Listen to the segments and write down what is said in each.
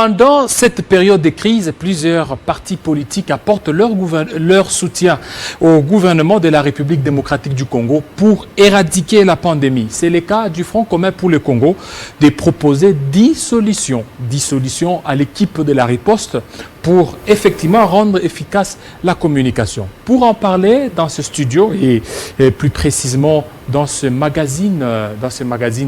Pendant cette période de crise, plusieurs partis politiques apportent leur soutien au gouvernement de la République démocratique du Congo pour éradiquer la pandémie. C'est le cas du Front commun pour le Congo de proposer 10 solutions à l'équipe de la riposte pour effectivement rendre efficace la communication. Pour en parler dans ce studio et plus précisément dans ce magazine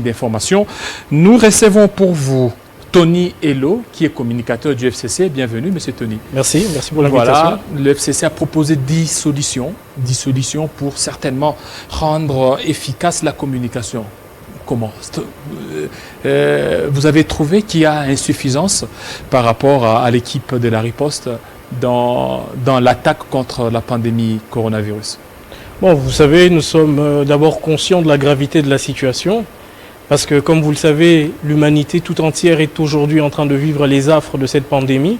d'information, nous recevons pour vous Tony Hello, qui est communicateur du FCC. Bienvenue, Monsieur Tony. Merci pour l'invitation. Voilà, le FCC a proposé 10 solutions pour certainement rendre efficace la communication. Comment vous avez trouvé qu'il y a insuffisance par rapport à l'équipe de la riposte dans l'attaque contre la pandémie coronavirus? Bon, vous savez, nous sommes d'abord conscients de la gravité de la situation. Parce que, comme vous le savez, l'humanité tout entière est aujourd'hui en train de vivre les affres de cette pandémie.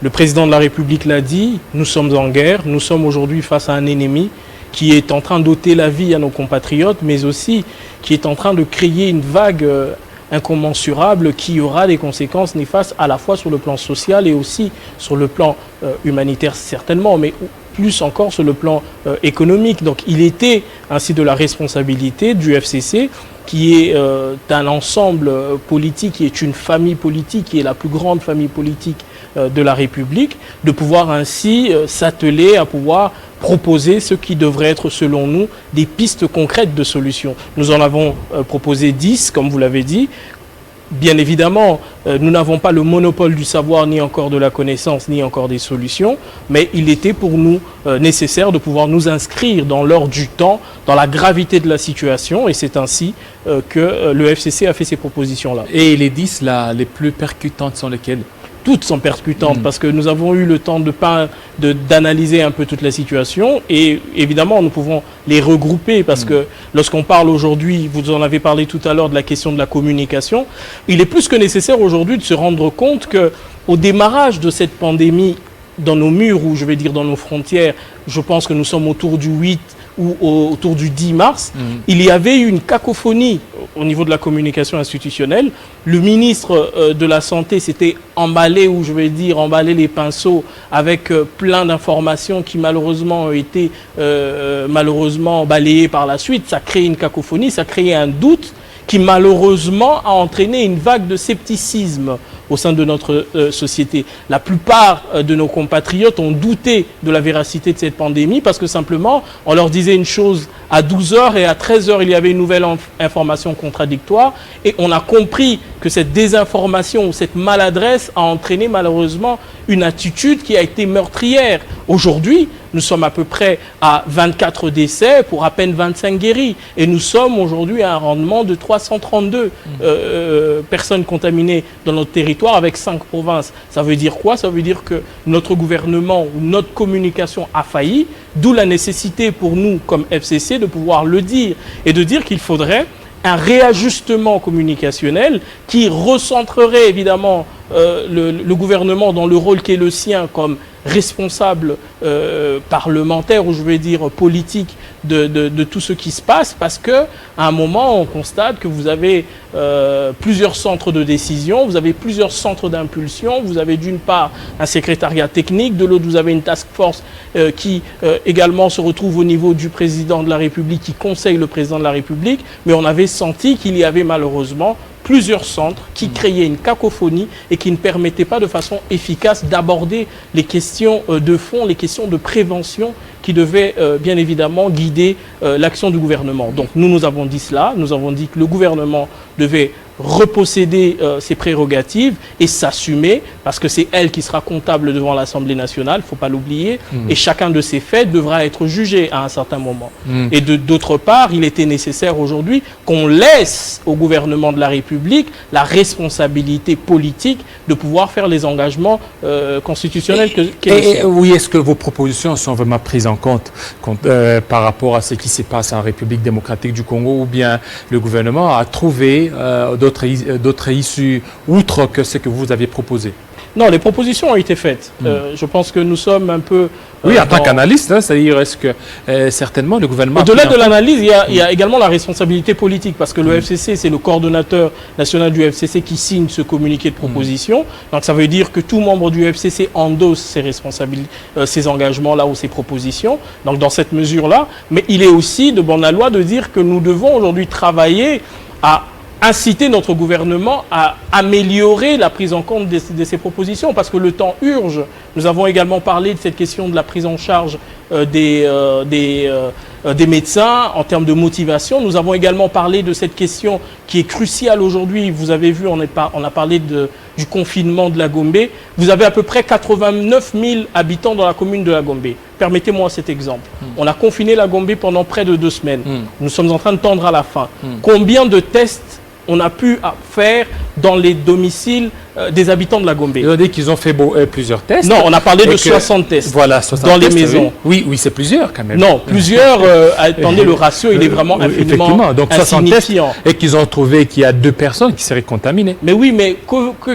Le président de la République l'a dit, nous sommes en guerre, nous sommes aujourd'hui face à un ennemi qui est en train d'ôter la vie à nos compatriotes, mais aussi qui est en train de créer une vague incommensurable qui aura des conséquences néfastes à la fois sur le plan social et aussi sur le plan humanitaire certainement, mais plus encore sur le plan économique. Donc il était ainsi de la responsabilité du FCC, qui est un ensemble politique, qui est une famille politique, qui est la plus grande famille politique de la République, de pouvoir ainsi s'atteler à pouvoir proposer ce qui devrait être, selon nous, des pistes concrètes de solutions. Nous en avons proposé 10, comme vous l'avez dit. Bien évidemment, nous n'avons pas le monopole du savoir, ni encore de la connaissance, ni encore des solutions, mais il était pour nous nécessaire de pouvoir nous inscrire dans l'ordre du temps, dans la gravité de la situation, et c'est ainsi que le FCC a fait ces propositions-là. Et les 10, les plus percutantes sont lesquelles? Toutes sont percutantes parce que nous avons eu le temps d'analyser un peu toute la situation et évidemment nous pouvons les regrouper parce que lorsqu'on parle aujourd'hui, vous en avez parlé tout à l'heure de la question de la communication, il est plus que nécessaire aujourd'hui de se rendre compte qu'au démarrage de cette pandémie, dans nos murs ou je vais dire dans nos frontières, je pense que nous sommes autour du 8 ou autour du 10 mars, il y avait une cacophonie au niveau de la communication institutionnelle. Le ministre de la Santé s'était emballé, ou je vais dire emballé les pinceaux avec plein d'informations qui malheureusement ont été malheureusement balayées par la suite. Ça crée une cacophonie, ça crée un doute qui malheureusement a entraîné une vague de scepticisme au sein de notre société. La plupart de nos compatriotes ont douté de la véracité de cette pandémie parce que simplement, on leur disait une chose à 12h et à 13h, il y avait une nouvelle information contradictoire et on a compris que cette désinformation ou cette maladresse a entraîné malheureusement une attitude qui a été meurtrière. Aujourd'hui, nous sommes à peu près à 24 décès pour à peine 25 guéris. Et nous sommes aujourd'hui à un rendement de 332 personnes contaminées dans notre territoire avec 5 provinces. Ça veut dire quoi? Ça veut dire que notre gouvernement ou notre communication a failli, d'où la nécessité pour nous, comme FCC, de pouvoir le dire et de dire qu'il faudrait un réajustement communicationnel qui recentrerait évidemment le gouvernement dans le rôle qui est le sien comme responsable parlementaire ou je vais dire politique de tout ce qui se passe parce que à un moment on constate que vous avez plusieurs centres de décision, vous avez plusieurs centres d'impulsion, vous avez d'une part un secrétariat technique, de l'autre vous avez une task force qui également se retrouve au niveau du président de la République qui conseille le président de la République, mais on avait senti qu'il y avait malheureusement plusieurs centres qui créaient une cacophonie et qui ne permettaient pas de façon efficace d'aborder les questions de fond, les questions de prévention qui devaient bien évidemment guider l'action du gouvernement. Donc nous avons dit cela, nous avons dit que le gouvernement devait reposséder ses prérogatives et s'assumer parce que c'est elle qui sera comptable devant l'Assemblée nationale, il ne faut pas l'oublier, et chacun de ces faits devra être jugé à un certain moment. Et d'autre part, il était nécessaire aujourd'hui qu'on laisse au gouvernement de la République la responsabilité politique de pouvoir faire les engagements constitutionnels oui, est-ce que vos propositions sont vraiment prises en compte par rapport à ce qui se passe en République démocratique du Congo ou bien le gouvernement a trouvé d'autres issues outre que ce que vous avez proposé? Non, les propositions ont été faites. Je pense que nous sommes un peu... oui, en tant qu'analyste, hein, c'est-à-dire est-ce que certainement le gouvernement... Au-delà de l'analyse, il y a également la responsabilité politique, parce que le FCC, c'est le coordonnateur national du FCC qui signe ce communiqué de proposition. Donc ça veut dire que tout membre du FCC endosse ses responsabilités, ses engagements-là ou ses propositions, donc dans cette mesure-là. Mais il est aussi de bonne loi de dire que nous devons aujourd'hui travailler à inciter notre gouvernement à améliorer la prise en compte de ces propositions, parce que le temps urge. Nous avons également parlé de cette question de la prise en charge des médecins en termes de motivation. Nous avons également parlé de cette question qui est cruciale aujourd'hui. Vous avez vu, on a parlé du confinement de la Gombe. Vous avez à peu près 89 000 habitants dans la commune de la Gombe. Permettez-moi cet exemple. On a confiné la Gombe pendant près de 2 semaines. Nous sommes en train de tendre à la fin. Combien de tests on a pu faire dans les domiciles des habitants de la Gombe? Ils ont dit qu'ils ont fait plusieurs tests. Non, on a parlé de 60 tests. Voilà, 60 dans tests, les maisons. Oui, c'est plusieurs quand même. Non, plusieurs. Attendez, le ratio, il est vraiment infiniment donc 60 tests et qu'ils ont trouvé qu'il y a 2 personnes qui seraient contaminées. Mais oui, mais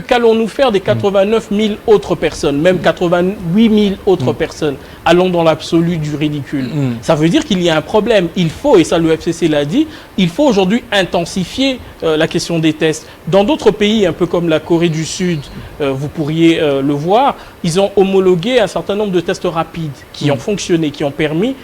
qu'allons-nous faire des 89 000 autres personnes, même 88 000 autres personnes? Allons dans l'absolu du ridicule. Ça veut dire qu'il y a un problème. Il faut, et ça le FCC l'a dit, il faut aujourd'hui intensifier la question des tests. Dans d'autres pays, un peu comme la Corée du Sud, vous pourriez le voir, ils ont homologué un certain nombre de tests rapides qui ont fonctionné, qui ont permis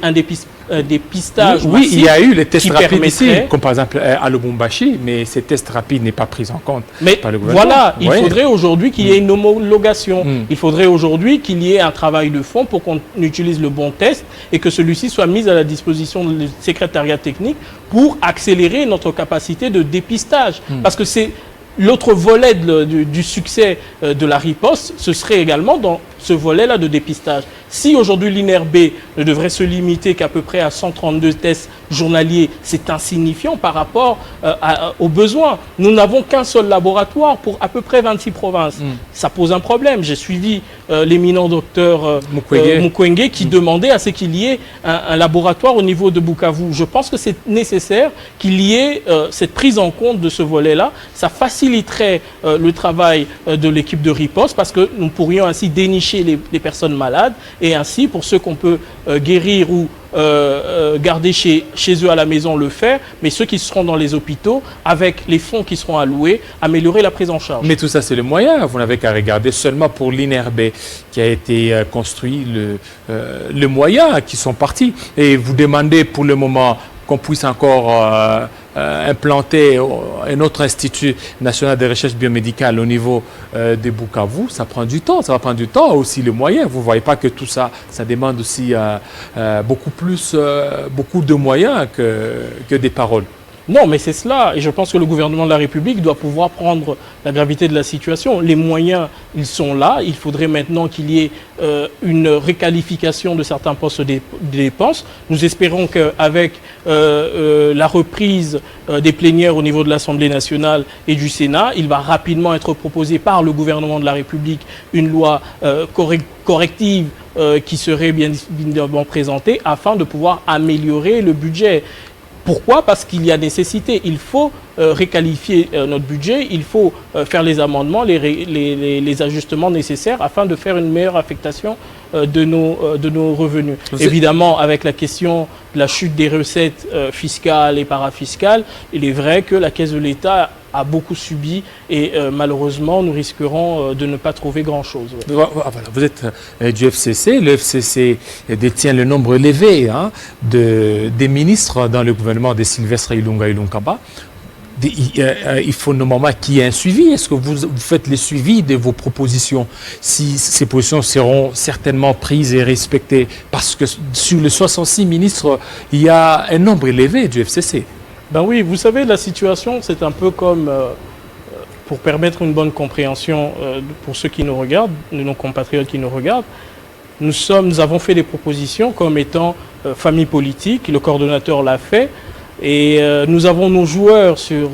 un dépistage oui, il y a eu les tests rapides ici, comme par exemple à Lubumbashi, mais ces tests rapides n'est pas pris en compte par le gouvernement. Voilà, il faudrait aujourd'hui qu'il y ait une homologation. Il faudrait aujourd'hui qu'il y ait un travail de fond pour qu'on utilise le bon test et que celui-ci soit mis à la disposition du secrétariat technique pour accélérer notre capacité de dépistage. Parce que c'est l'autre volet du succès de la riposte, ce serait également dans ce volet-là de dépistage. Si aujourd'hui l'INRB ne devrait se limiter qu'à peu près à 132 tests journaliers, c'est insignifiant par rapport aux besoins. Nous n'avons qu'un seul laboratoire pour à peu près 26 provinces. Ça pose un problème. J'ai suivi l'éminent docteur Mukwege qui demandait à ce qu'il y ait un laboratoire au niveau de Bukavu. Je pense que c'est nécessaire qu'il y ait cette prise en compte de ce volet-là. Ça faciliterait le travail de l'équipe de riposte parce que nous pourrions ainsi dénicher les personnes malades et ainsi, pour ceux qu'on peut guérir ou garder chez eux à la maison, le faire, mais ceux qui seront dans les hôpitaux, avec les fonds qui seront alloués, améliorer la prise en charge. Mais tout ça, c'est le moyen. Vous n'avez qu'à regarder seulement pour l'INRB qui a été construit, le moyen qui sont partis. Et vous demandez pour le moment qu'on puisse encore implanter un autre institut national de recherche biomédicale au niveau de Bukavu, ça prend du temps. Ça va prendre du temps aussi, le moyen. Vous ne voyez pas que tout ça, ça demande aussi beaucoup de moyens que des paroles. Non, mais c'est cela. Et je pense que le gouvernement de la République doit pouvoir prendre la gravité de la situation. Les moyens, ils sont là. Il faudrait maintenant qu'il y ait une réqualification de certains postes de dépenses. Nous espérons qu'avec la reprise des plénières au niveau de l'Assemblée nationale et du Sénat, il va rapidement être proposé par le gouvernement de la République une loi corrective qui serait bien évidemment présentée afin de pouvoir améliorer le budget. Pourquoi? Parce qu'il y a nécessité. Il faut réqualifier notre budget, il faut faire les amendements, les ajustements nécessaires afin de faire une meilleure affectation de nos revenus. Évidemment, avec la question de la chute des recettes fiscales et parafiscales, il est vrai que la caisse de l'État a beaucoup subi et malheureusement, nous risquerons de ne pas trouver grand-chose. Ouais. Voilà, vous êtes du FCC. Le FCC détient le nombre élevé des ministres dans le gouvernement de Sylvestre Ilunga Ilunkamba. Il faut normalement qu'il y ait un suivi. Est-ce que vous faites le suivi de vos propositions? Si ces positions seront certainement prises et respectées, parce que sur les 66 ministres, il y a un nombre élevé du FCC. Ben oui, vous savez, la situation, c'est un peu comme, pour permettre une bonne compréhension pour ceux qui nous regardent, nos compatriotes qui nous regardent, nous avons fait des propositions comme étant famille politique, le coordonnateur l'a fait, et nous avons nos joueurs sur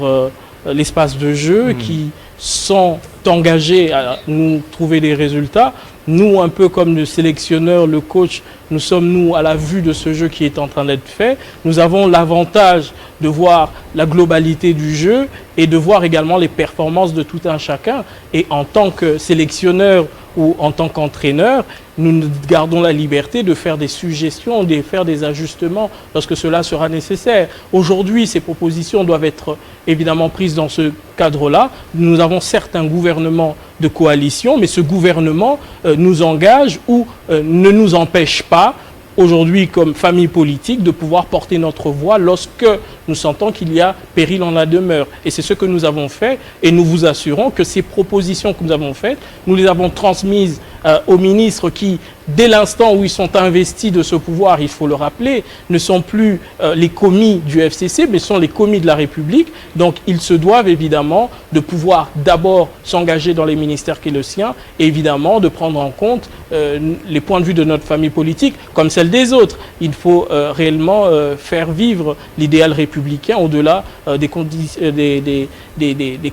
l'espace de jeu qui sont engagés à nous trouver des résultats. nous, un peu comme le sélectionneur, le coach, nous sommes, nous, à la vue de ce jeu qui est en train d'être fait. Nous avons l'avantage de voir la globalité du jeu et de voir également les performances de tout un chacun. Et en tant que sélectionneur ou en tant qu'entraîneur, nous gardons la liberté de faire des suggestions, de faire des ajustements lorsque cela sera nécessaire. Aujourd'hui, ces propositions doivent être évidemment prises dans ce cadre-là. Nous avons certes un gouvernement de coalition, mais ce gouvernement nous engage ou ne nous empêche pas aujourd'hui comme famille politique de pouvoir porter notre voix lorsque nous sentons qu'il y a péril en la demeure. Et c'est ce que nous avons fait et nous vous assurons que ces propositions que nous avons faites, nous les avons transmises aux ministres qui, dès l'instant où ils sont investis de ce pouvoir, il faut le rappeler, ne sont plus les commis du FCC, mais sont les commis de la République. Donc, ils se doivent évidemment de pouvoir d'abord s'engager dans les ministères qui est le sien, et évidemment de prendre en compte les points de vue de notre famille politique, comme celle des autres. Il faut réellement faire vivre l'idéal républicain au-delà des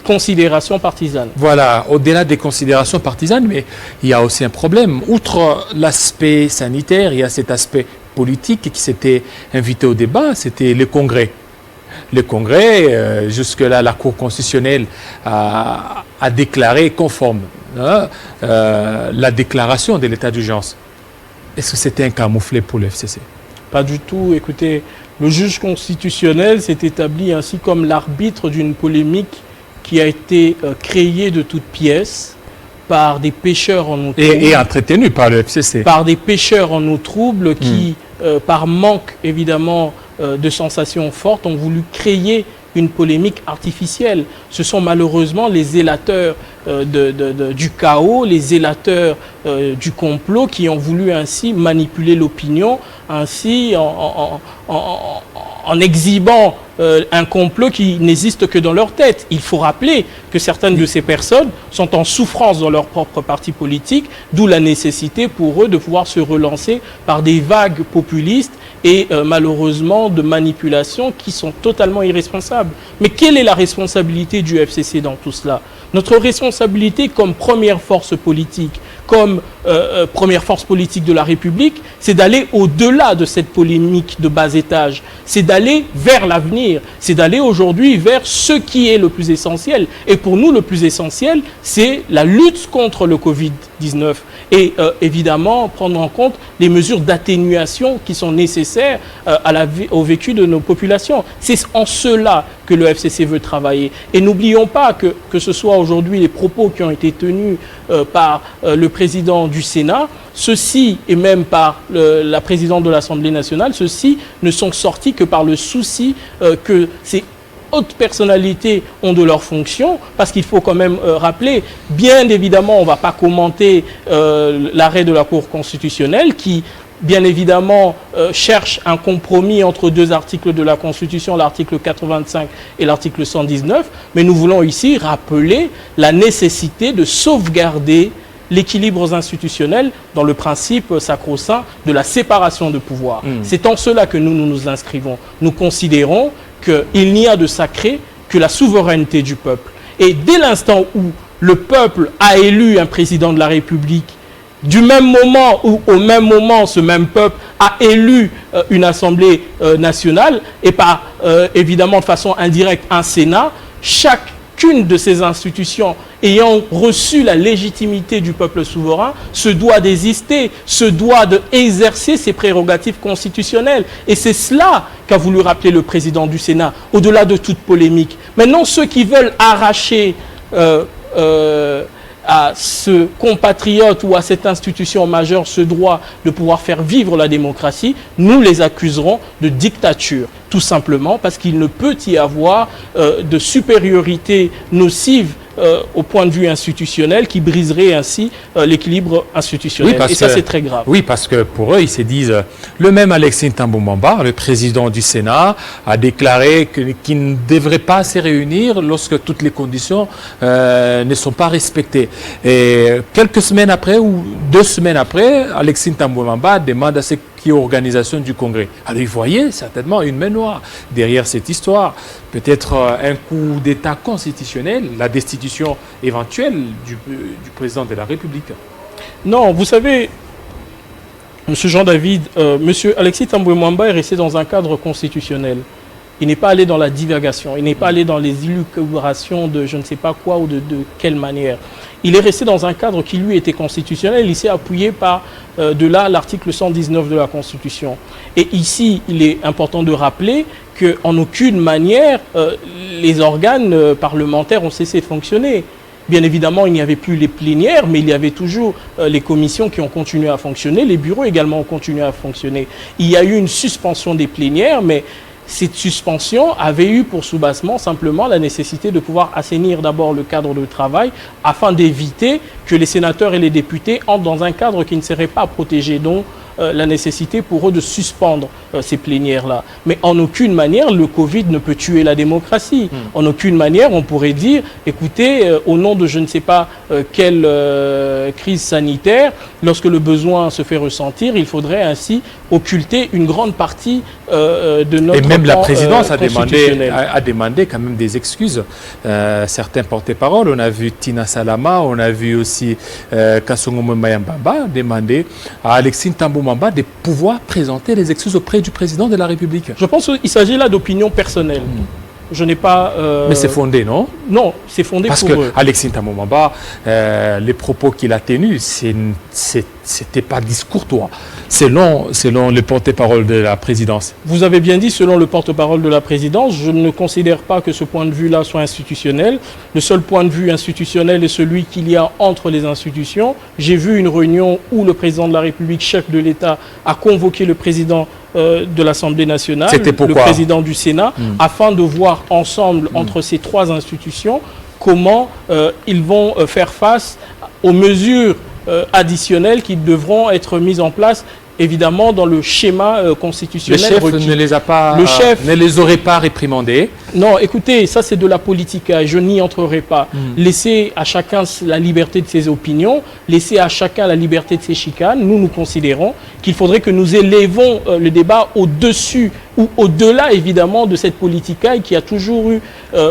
considérations partisanes. Voilà, au-delà des considérations partisanes, mais il y a aussi un problème. Outre l'aspect sanitaire, il y a cet aspect politique qui s'était invité au débat, c'était le Congrès. Le Congrès, jusque-là, la Cour constitutionnelle a déclaré conforme la déclaration de l'état d'urgence. Est-ce que c'était un camouflet pour le FCC? Pas du tout. Écoutez, le juge constitutionnel s'est établi ainsi comme l'arbitre d'une polémique qui a été créée de toutes pièces par des pêcheurs en eau trouble. Et entretenu par le FCC. Par des pêcheurs en eau trouble qui, par manque évidemment de sensations fortes, ont voulu créer une polémique artificielle. Ce sont malheureusement les zélateurs du chaos, les zélateurs du complot qui ont voulu ainsi manipuler l'opinion, ainsi en exhibant un complot qui n'existe que dans leur tête. Il faut rappeler que certaines de ces personnes sont en souffrance dans leur propre parti politique, d'où la nécessité pour eux de pouvoir se relancer par des vagues populistes et malheureusement de manipulations qui sont totalement irresponsables. Mais quelle est la responsabilité du FCC dans tout cela? Notre responsabilité comme première force politique, comme première force politique de la République, c'est d'aller au-delà de cette polémique de bas étage. C'est d'aller vers l'avenir. C'est d'aller aujourd'hui vers ce qui est le plus essentiel. Et pour nous, le plus essentiel, c'est la lutte contre le Covid-19. Et évidemment, prendre en compte les mesures d'atténuation qui sont nécessaires au vécu de nos populations. C'est en cela que le FCC veut travailler. Et n'oublions pas que ce soit aujourd'hui les propos qui ont été tenus par le président du Sénat, ceux-ci, et même par la présidente de l'Assemblée nationale, ceux-ci ne sont sortis que par le souci que ces hautes personnalités ont de leurs fonctions, parce qu'il faut quand même rappeler, bien évidemment, on ne va pas commenter l'arrêt de la Cour constitutionnelle qui, bien évidemment, cherche un compromis entre deux articles de la Constitution, l'article 85 et l'article 119, mais nous voulons ici rappeler la nécessité de sauvegarder l'équilibre institutionnel dans le principe sacro-saint de la séparation de pouvoir. C'est en cela que nous nous inscrivons. Nous considérons qu'il n'y a de sacré que la souveraineté du peuple. Et dès l'instant où le peuple a élu un président de la République, du même moment où, au même moment, ce même peuple a élu une Assemblée nationale et par, évidemment, de façon indirecte, un Sénat, chacune de ces institutions ayant reçu la légitimité du peuple souverain se doit d'exister, se doit d'exercer ses prérogatives constitutionnelles. Et c'est cela qu'a voulu rappeler le président du Sénat, au-delà de toute polémique. Maintenant, ceux qui veulent arracher à ce compatriote ou à cette institution majeure ce droit de pouvoir faire vivre la démocratie, nous les accuserons de dictature, tout simplement parce qu'il ne peut y avoir de supériorité nocive au point de vue institutionnel qui briserait ainsi l'équilibre institutionnel. Oui, et ça, c'est très grave. Oui, parce que pour eux, ils se disent... Le même Alexis Thambou Mwamba, le président du Sénat, a déclaré qu'il ne devrait pas se réunir lorsque toutes les conditions ne sont pas respectées. Et quelques semaines après, ou 2 semaines après, Alexis Thambou Mwamba demande à ce qui est organisation du Congrès. Alors, vous voyez certainement une main noire derrière cette histoire. Peut-être un coup d'État constitutionnel, la destitution éventuelle du président de la République. Non, vous savez, Monsieur Jean-David, Monsieur Alexis Thambwe Mwamba est resté dans un cadre constitutionnel. Il n'est pas allé dans la divagation, il n'est pas allé dans les élucubrations de je ne sais pas quoi ou de quelle manière. Il est resté dans un cadre qui lui était constitutionnel, il s'est appuyé par de là l'article 119 de la Constitution. Et ici, il est important de rappeler qu'en aucune manière les organes parlementaires ont cessé de fonctionner. Bien évidemment, il n'y avait plus les plénières, mais il y avait toujours les commissions qui ont continué à fonctionner, les bureaux également ont continué à fonctionner. Il y a eu une suspension des plénières, mais cette suspension avait eu pour soubassement simplement la nécessité de pouvoir assainir d'abord le cadre de travail afin d'éviter que les sénateurs et les députés entrent dans un cadre qui ne serait pas protégé. Donc, la nécessité pour eux de suspendre ces plénières-là. Mais en aucune manière, le Covid ne peut tuer la démocratie. En aucune manière, on pourrait dire, écoutez, au nom de je ne sais pas quelle crise sanitaire, lorsque le besoin se fait ressentir, il faudrait ainsi occulter une grande partie de notre Et même la présidence a demandé quand même des excuses. Certains porte-parole, on a vu Tina Salama, on a vu aussi Kasongo Mayambamba demander à Alexis Thambwe Mwamba de pouvoir présenter les excuses auprès du président de la République. Je pense qu'il s'agit là d'opinion personnelle. Je n'ai pas... Mais c'est fondé, non? Non, c'est fondé parce pour eux. Parce que Alexis Thambwe Mwamba, les propos qu'il a tenus, c'était pas discourtois, selon le porte-parole de la présidence. Vous avez bien dit, selon le porte-parole de la présidence, je ne considère pas que ce point de vue-là soit institutionnel. Le seul point de vue institutionnel est celui qu'il y a entre les institutions. J'ai vu une réunion où le président de la République, chef de l'État, a convoqué le président de l'Assemblée nationale, le président du Sénat, afin de voir ensemble, entre ces trois institutions, comment ils vont faire face aux mesures additionnelles qui devront être mises en place, évidemment, dans le schéma constitutionnel. Le chef ne les aurait pas réprimandés. Non, écoutez, ça c'est de la politique, je n'y entrerai pas. Laissez à chacun la liberté de ses opinions, laissez à chacun la liberté de ses chicanes. Nous considérons qu'il faudrait que nous élevons le débat au-dessus ou au-delà, évidemment, de cette politique qui a toujours eu,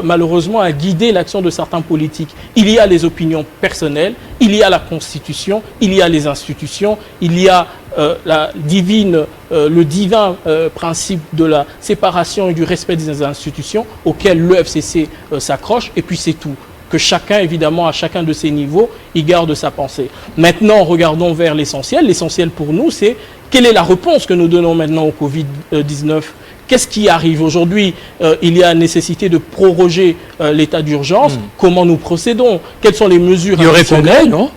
malheureusement, à guider l'action de certains politiques. Il y a les opinions personnelles, il y a la Constitution, il y a les institutions, il y a le divin principe de la séparation et du respect des institutions auquel l'EFCC s'accroche, et puis c'est tout. Que chacun, évidemment, à chacun de ces niveaux, y garde sa pensée. Maintenant, regardons vers l'essentiel. L'essentiel pour nous, c'est quelle est la réponse que nous donnons maintenant au Covid-19 ? Qu'est-ce qui arrive aujourd'hui? Il y a nécessité de proroger l'état d'urgence. Comment nous procédons? Quelles sont les mesures additionnelles, non?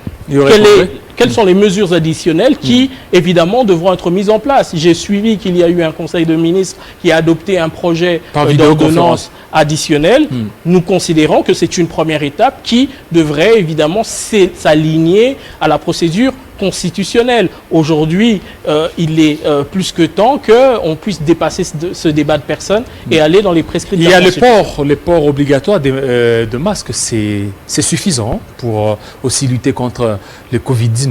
Quelles sont les mesures additionnelles qui, évidemment, devront être mises en place? J'ai suivi qu'il y a eu un conseil de ministres qui a adopté un projet d'ordonnance additionnelle. Nous considérons que c'est une première étape qui devrait, évidemment, s'aligner à la procédure constitutionnelle. Aujourd'hui, il est plus que temps qu'on puisse dépasser ce débat de personnes et aller dans les prescriptions. Il y a le port obligatoire de masques, c'est suffisant pour aussi lutter contre le Covid-19.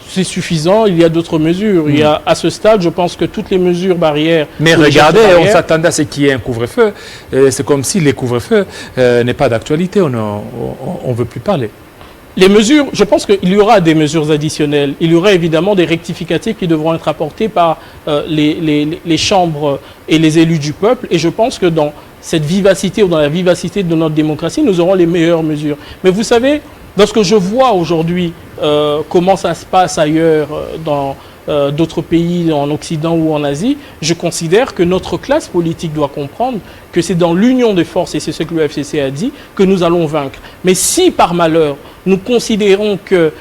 C'est suffisant, il y a d'autres mesures. Il y a, à ce stade, je pense que toutes les mesures barrières... Mais regardez, on s'attendait à ce qu'il y ait un couvre-feu. C'est comme si le couvre-feu n'est pas d'actualité, on ne veut plus parler. Les mesures, je pense qu'il y aura des mesures additionnelles. Il y aura évidemment des rectificatifs qui devront être apportés par les chambres et les élus du peuple. Et je pense que dans cette vivacité ou dans la vivacité de notre démocratie, nous aurons les meilleures mesures. Mais vous savez, lorsque je vois aujourd'hui comment ça se passe ailleurs dans d'autres pays en Occident ou en Asie, je considère que notre classe politique doit comprendre que c'est dans l'union des forces, et c'est ce que le FCC a dit, que nous allons vaincre. Mais si par malheur, nous considérons que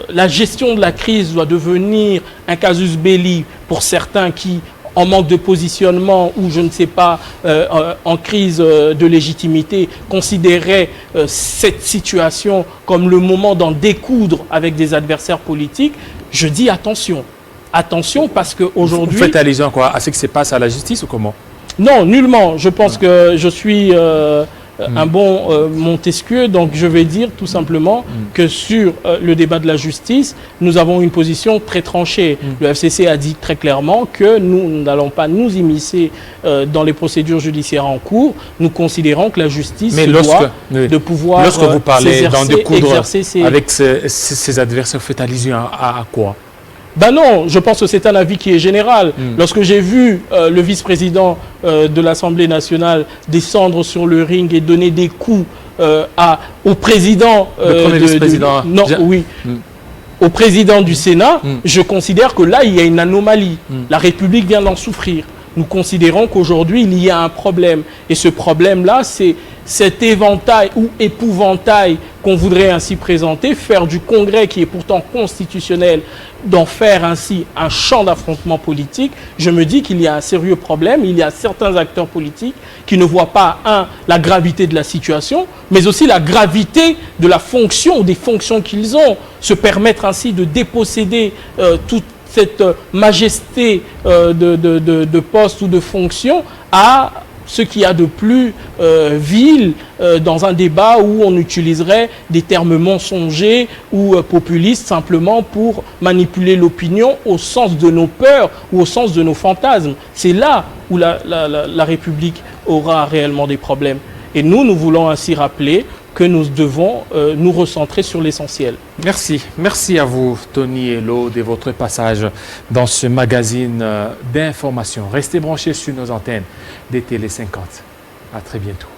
la gestion de la crise doit devenir un casus belli pour certains qui, en manque de positionnement ou je ne sais pas, en crise de légitimité, considéraient cette situation comme le moment d'en découdre avec des adversaires politiques, je dis attention. Attention parce qu'aujourd'hui... Vous faites allusion à quoi? À ce qui se passe à la justice ou comment? Non, nullement. Je pense que je suis un bon Montesquieu. Donc je vais dire tout simplement que sur le débat de la justice, nous avons une position très tranchée. Le FCC a dit très clairement que nous n'allons pas nous immiscer dans les procédures judiciaires en cours. Nous considérons que la justice doit de pouvoir lorsque vous parlez d'en découdre exercer ses... avec ses adversaires, faites allusion à quoi? Ben non, je pense que c'est un avis qui est général. Lorsque j'ai vu le vice-président de l'Assemblée nationale descendre sur le ring et donner des coups au président... le premier vice-président. Au président du Sénat, je considère que là, il y a une anomalie. La République vient d'en souffrir. Nous considérons qu'aujourd'hui, il y a un problème. Et ce problème-là, c'est cet éventail ou épouvantail qu'on voudrait ainsi présenter, faire du Congrès, qui est pourtant constitutionnel, d'en faire ainsi un champ d'affrontement politique. Je me dis qu'il y a un sérieux problème. Il y a certains acteurs politiques qui ne voient pas, la gravité de la situation, mais aussi la gravité de la fonction ou des fonctions qu'ils ont. Se permettre ainsi de déposséder toute cette majesté de poste ou de fonction à ce qu'il y a de plus vil dans un débat où on utiliserait des termes mensongers ou populistes simplement pour manipuler l'opinion au sens de nos peurs ou au sens de nos fantasmes. C'est là où la République aura réellement des problèmes. Et nous voulons ainsi rappeler que nous devons nous recentrer sur l'essentiel. Merci. Merci à vous, Tony Elo, de votre passage dans ce magazine d'information. Restez branchés sur nos antennes des Télé 50. À très bientôt.